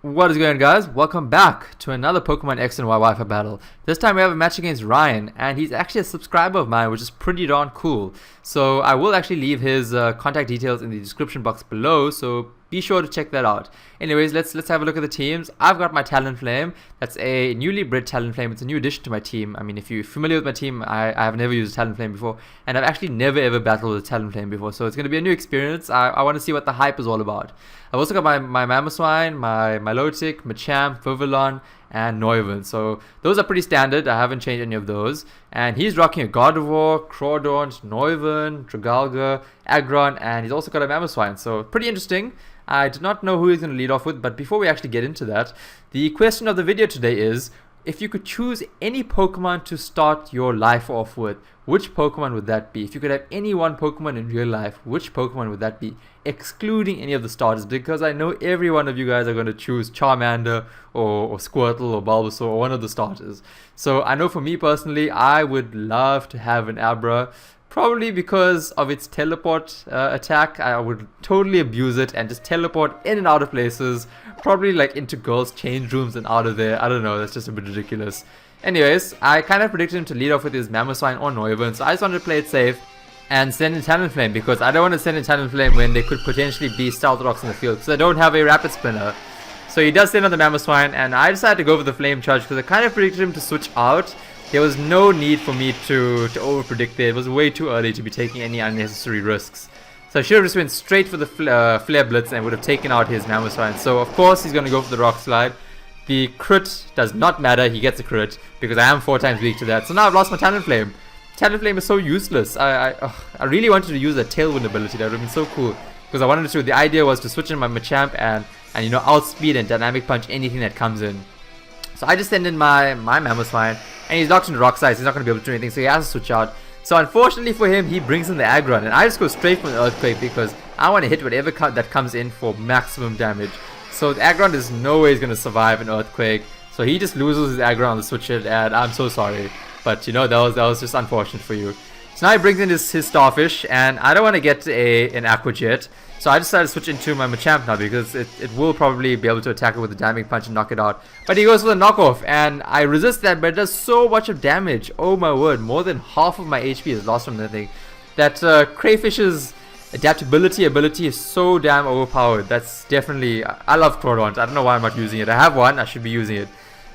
What is going on, guys? Welcome back to another Pokemon X and Y Wi-Fi battle. This time we have a match against Ryan, and he's actually a subscriber of mine, which is pretty darn cool. So I will actually leave his contact details in the description box below, so be sure to check that out. Anyways, let's have a look at the teams. I've got my Talonflame. That's a newly bred Talonflame. It's a new addition to my team. I mean, if you're familiar with my team, I have never used a Talonflame before, and I've actually never ever battled with a Talonflame before, so it's going to be a new experience. I want to see what the hype is all about. I've also got my Mamoswine, my Milotic, Machamp, Vivillon, and Noivern. So those are pretty standard. I haven't changed any of those. And he's rocking a Gardevoir, Crawdaunt, Noivern, Dragalga, Aggron, and he's also got a Mamoswine. So pretty interesting. I did not know who he's going to lead off with, but before we actually get into that, the question of the video today is, if you could choose any Pokemon to start your life off with, which Pokemon would that be? If you could have any one Pokemon in real life, which Pokemon would that be? Excluding any of the starters, because I know every one of you guys are going to choose Charmander or Squirtle or Bulbasaur or one of the starters. So I know for me personally, I would love to have an Abra. Probably because of its teleport attack. I would totally abuse it and just teleport in and out of places. Probably like into girls' change rooms and out of there. I don't know, that's just a bit ridiculous. Anyways, I kind of predicted him to lead off with his Mamoswine or Noivern, so I just wanted to play it safe and send in Talonflame, because I don't want to send in Talonflame when there could potentially be Stealth Rocks in the field, because I don't have a Rapid Spinner. So he does send on the Mamoswine, and I decided to go for the Flame Charge because I kind of predicted him to switch out. There was no need for me to over-predict there. It was way too early to be taking any unnecessary risks. So I should have just went straight for the Flare Blitz and would have taken out his Mamoswine. So of course he's going to go for the Rock Slide. The crit does not matter, he gets a crit, because I am 4 times weak to that. So now I've lost my Talonflame. Talonflame is so useless. I really wanted to use a Tailwind ability. That would have been so cool. Because I wanted to, the idea was to switch in my Machamp and you know, outspeed and Dynamic Punch anything that comes in. So I just send in my Mamoswine, and he's locked into Rock Slides. He's not going to be able to do anything, so he has to switch out. So unfortunately for him, he brings in the Aggron, and I just go straight from the Earthquake because I want to hit whatever that comes in for maximum damage. So the Aggron is no way going to survive an Earthquake, so he just loses his Aggron on the switch hit, and I'm so sorry. But you know, that was just unfortunate for you. So now he brings in his Starfish, and I don't want to get an Aqua Jet. So I decided to switch into my Machamp now because it will probably be able to attack it with a Dynamic Punch and knock it out. But he goes for the knockoff, and I resist that, but it does so much of damage. Oh my word, more than half of my HP is lost from that thing. That Crayfish's adaptability ability is so damn overpowered. That's definitely... I love Crawdaunt. I don't know why I'm not using it. I have one, I should be using it.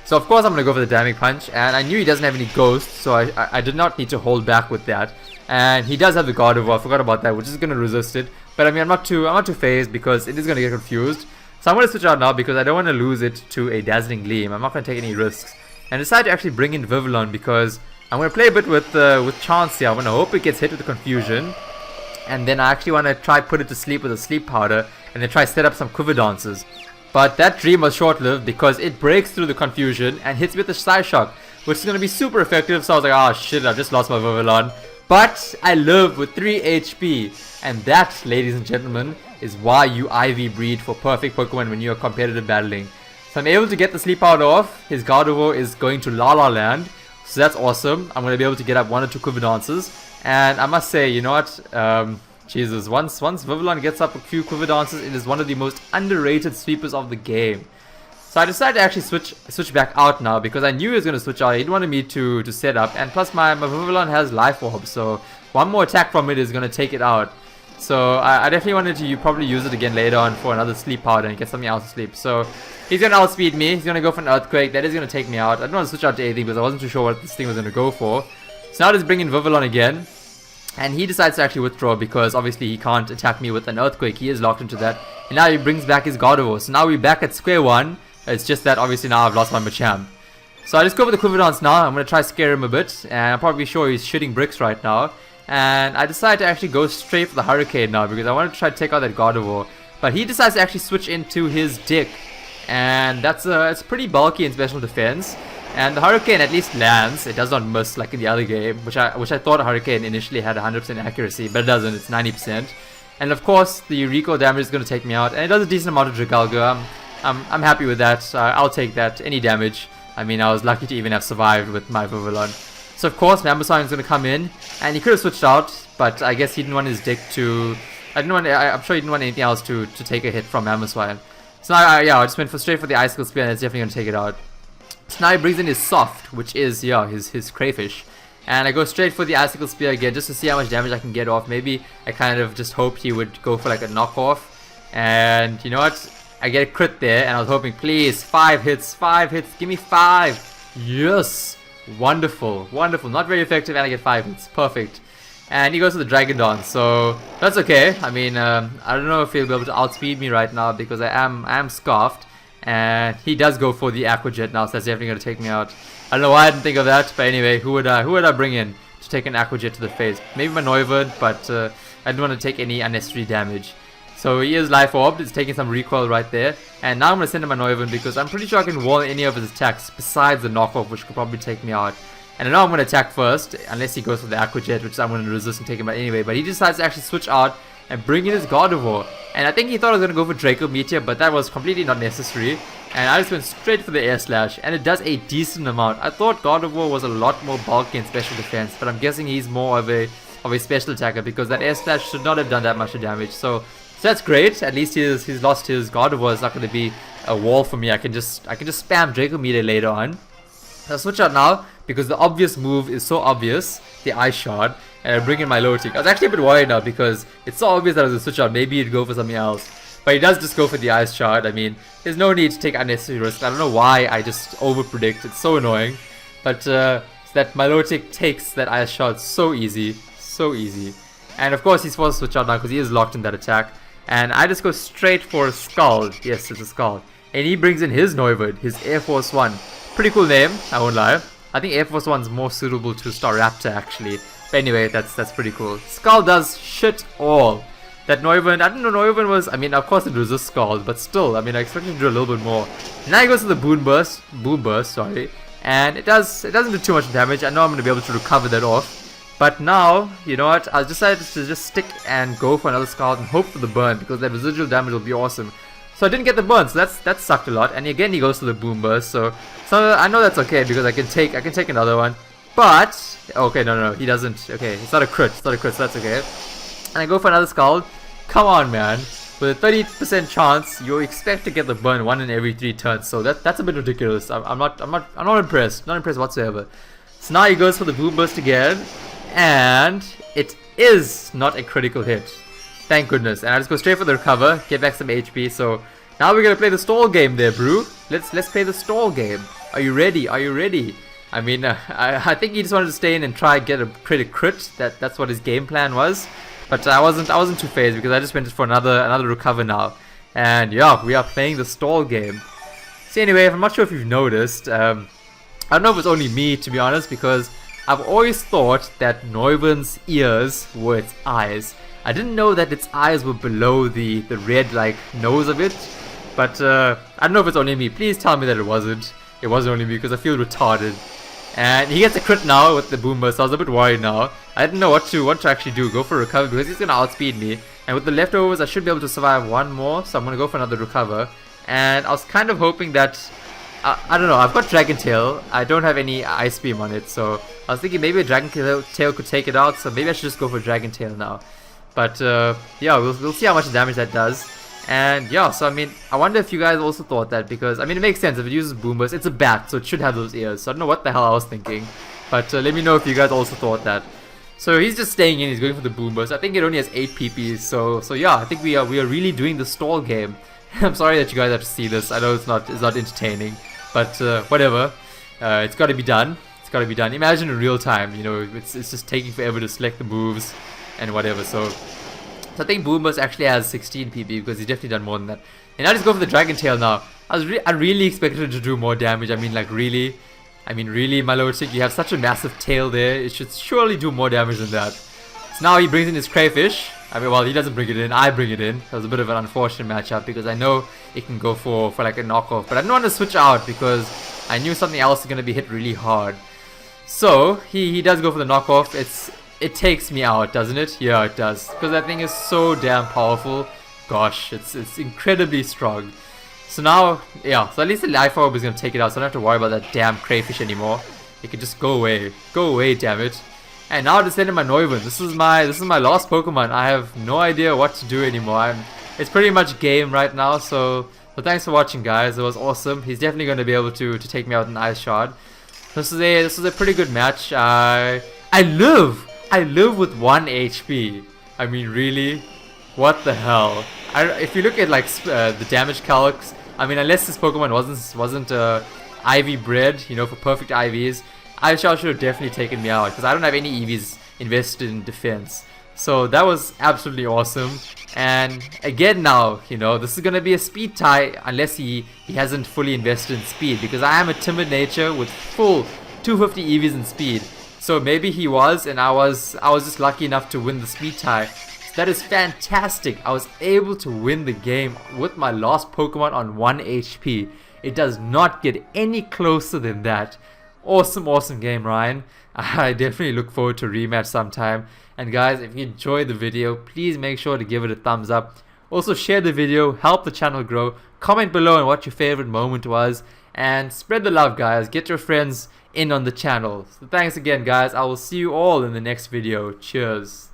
So of course I'm going to go for the Dynamic Punch, and I knew he doesn't have any Ghosts, so I did not need to hold back with that. And he does have the Gardevoir, I forgot about that, which is going to resist it. But I mean, I'm not too phased because it is going to get confused. So I'm going to switch out now because I don't want to lose it to a Dazzling Gleam. I'm not going to take any risks. And decide to actually bring in Vivillon because I'm going to play a bit with chance here. I'm going to hope it gets hit with the confusion. And then I actually want to try put it to sleep with a Sleep Powder and then try set up some Quiver Dances. But that dream was short-lived because it breaks through the confusion and hits me with the Psyshock, which is going to be super effective. So I was like, oh shit, I've just lost my Vivillon. But I live with 3 HP, and that, ladies and gentlemen, is why you IV breed for perfect Pokemon when you are competitive battling. So I'm able to get the Sleep Powder off. His Gardevoir is going to La La Land, so that's awesome. I'm going to be able to get up 1 or 2 Quiver Dances, and I must say, you know what, Jesus, once Vivillon gets up a few Quiver Dances, it is one of the most underrated sweepers of the game. So I decided to actually switch back out now because I knew he was going to switch out. He wanted me to set up, and plus my Vivillon has Life Orb, so one more attack from it is going to take it out. So I definitely wanted to probably use it again later on for another Sleep Powder and get something else to sleep. So he's going to outspeed me. He's going to go for an Earthquake. That is going to take me out. I didn't want to switch out to anything because I wasn't too sure what this thing was going to go for. So now let's bring in Vivillon again. And he decides to actually withdraw because obviously he can't attack me with an Earthquake. He is locked into that. And now he brings back his Gardevoir. So now we're back at square one. It's just that obviously now I've lost my Machamp. So I just go for the Quiver Dance now. I'm going to try scare him a bit. And I'm probably sure he's shitting bricks right now. And I decided to actually go straight for the Hurricane now because I wanted to try to take out that Gardevoir. But he decides to actually switch into his Dick. And it's pretty bulky in special defense. And the Hurricane at least lands. It does not miss like in the other game, which I thought Hurricane initially had 100% accuracy, but it doesn't. It's 90%. And of course, the recoil damage is going to take me out. And it does a decent amount of Dragalga. I'm happy with that. I'll take that. Any damage. I mean, I was lucky to even have survived with my Vivillon. So of course, Mamoswine is going to come in, and he could have switched out, but I guess he didn't want his Dick to. I'm sure he didn't want anything else to take a hit from Mamoswine. So now, yeah, I just went straight for the icicle spear, and it's definitely gonna take it out. So now he brings in his soft, which is, yeah, his crayfish. And I go straight for the icicle spear again, just to see how much damage I can get off. Maybe I kind of just hoped he would go for like a knockoff. And you know what? I get a crit there, and I was hoping, please, 5 hits, give me 5. Yes! Wonderful, wonderful. Not very effective, and I get 5 hits. Perfect. And he goes to the Dragon Dance, so that's okay. I mean, I don't know if he'll be able to outspeed me right now because I am scarfed. And he does go for the Aqua Jet now, so that's definitely going to take me out. I don't know why I didn't think of that, but anyway, who would I bring in to take an Aqua Jet to the face? Maybe my Noivern, but I didn't want to take any unnecessary damage. So he is Life Orbed, it's taking some recoil right there. And now I'm going to send him my Noivern because I'm pretty sure I can wall any of his attacks besides the knockoff, which could probably take me out. And I know I'm going to attack first, unless he goes for the Aqua Jet, which I'm going to resist and take him out anyway. But he decides to actually switch out and bring in his Gardevoir. And I think he thought I was going to go for Draco Meteor, but that was completely not necessary. And I just went straight for the Air Slash, and it does a decent amount. I thought Gardevoir was a lot more bulky in special defense, but I'm guessing he's more of a special attacker because that Air Slash should not have done that much damage. So that's great. At least he's lost his Gardevoir. It's not going to be a wall for me. I can just spam Draco Meteor later on. I'll switch out now because the obvious move is so obvious, the Ice Shard, and I bring in my low tick. I was actually a bit worried now because it's so obvious that I was going to switch out. Maybe he'd go for something else. But he does just go for the Ice Shard. I mean, there's no need to take unnecessary risks. I don't know why I just over-predict. It's so annoying. But that my low tick takes that Ice Shard so easy. So easy. And of course he's forced to switch out now because he is locked in that attack. And I just go straight for a Scald. Yes, it's a Scald. And he brings in his Noivern, his Air Force 1. Pretty cool name, I won't lie. I think Air Force 1's more suitable to Staraptor actually. But anyway, that's pretty cool. Scald does shit all. That Noivern, I didn't know Noivern was, I mean, of course it resists Scald, but still, I mean, I expected to do a little bit more. Now he goes to the Boom Burst, sorry. And it doesn't do too much damage. I know I'm going to be able to recover that off. But now, you know what, I decided to just stick and go for another Scald and hope for the burn because that residual damage will be awesome. So I didn't get the burn, so that sucked a lot. And again he goes to the Boom Burst, so I know that's okay because I can take another one. But okay, no, he doesn't. Okay, it's not a crit, so that's okay. And I go for another Scald. Come on, man. With a 30% chance, you expect to get the burn 1 in every 3 turns. So that's a bit ridiculous. I'm not impressed. Not impressed whatsoever. So now he goes for the Boom Burst again, and it is not a critical hit. Thank goodness. And I just go straight for the recover, get back some HP. So now we're gonna play the stall game there, bro. Let's play the stall game. Are you ready? Are you ready? I mean, I think he just wanted to stay in and try and get a crit. That's what his game plan was. But I wasn't too phased because I just went for another recover now. And yeah, we are playing the stall game. So anyway, I'm not sure if you've noticed. I don't know if it's only me, to be honest, because I've always thought that Noivern's ears were its eyes. I didn't know that its eyes were below the red like nose of it. But I don't know if it's only me. Please tell me that it wasn't. It wasn't only me because I feel retarded. And he gets a crit now with the Boom Burst, so I was a bit worried now. I didn't know what to actually do. Go for recover because he's gonna outspeed me. And with the leftovers, I should be able to survive one more. So I'm gonna go for another recover. And I was kind of hoping that I don't know. I've got Dragon Tail. I don't have any Ice Beam on it, so I was thinking maybe a Dragon Tail could take it out. So maybe I should just go for Dragon Tail now. But yeah, we'll see how much damage that does. And yeah, so I mean, I wonder if you guys also thought that because, I mean, it makes sense. If it uses Boom Burst, it's a bat, so it should have those ears. So I don't know what the hell I was thinking. But let me know if you guys also thought that. So he's just staying in, he's going for the Boom Burst. I think it only has 8 PPs, so yeah, I think we are really doing the stall game. I'm sorry that you guys have to see this. I know it's not entertaining, but whatever. It's got to be done. It's got to be done. Imagine in real time, you know, it's just taking forever to select the moves and whatever. So I think Boom Burst actually has 16 PP because he's definitely done more than that. And I just go for the Dragon Tail now. I really expected it to do more damage. I mean, like really, my lower tick, you have such a massive tail there. It should surely do more damage than that. So now he brings in his Crayfish. I mean, well, he doesn't bring it in. I bring it in. That was a bit of an unfortunate matchup because I know it can go for like a knockoff. But I didn't want to switch out because I knew something else is going to be hit really hard. So he does go for the knockoff. It takes me out, doesn't it? Yeah, it does. Because that thing is so damn powerful. Gosh, it's incredibly strong. So now, yeah, so at least the Life Orb is going to take it out. So I don't have to worry about that damn Crayfish anymore. It can just go away. Go away, damn it. And now to send in my Noivern. This is my last Pokemon. I have no idea what to do anymore. It's pretty much game right now. So But thanks for watching, guys. It was awesome. He's definitely going to be able to take me out in Ice Shard. This was a pretty good match. I live with 1 HP. I mean, really? What the hell? If you look at like the damage calcs, I mean, unless this Pokemon wasn't IV bred, you know, for perfect IVs, I should have definitely taken me out because I don't have any EVs invested in defense. So that was absolutely awesome. And again now, you know, this is gonna be a speed tie unless he hasn't fully invested in speed, because I am a timid nature with full 250 EVs in speed. So maybe he was, and I was just lucky enough to win the speed tie. So that is fantastic. I was able to win the game with my last Pokemon on 1 HP. It does not get any closer than that. Awesome game, Ryan. I definitely look forward to a rematch sometime. And guys, if you enjoyed the video, please make sure to give it a thumbs up. Also share the video, help the channel grow. Comment below on what your favorite moment was. And spread the love, guys. Get your friends in on the channel. So thanks again, guys. I will see you all in the next video. Cheers.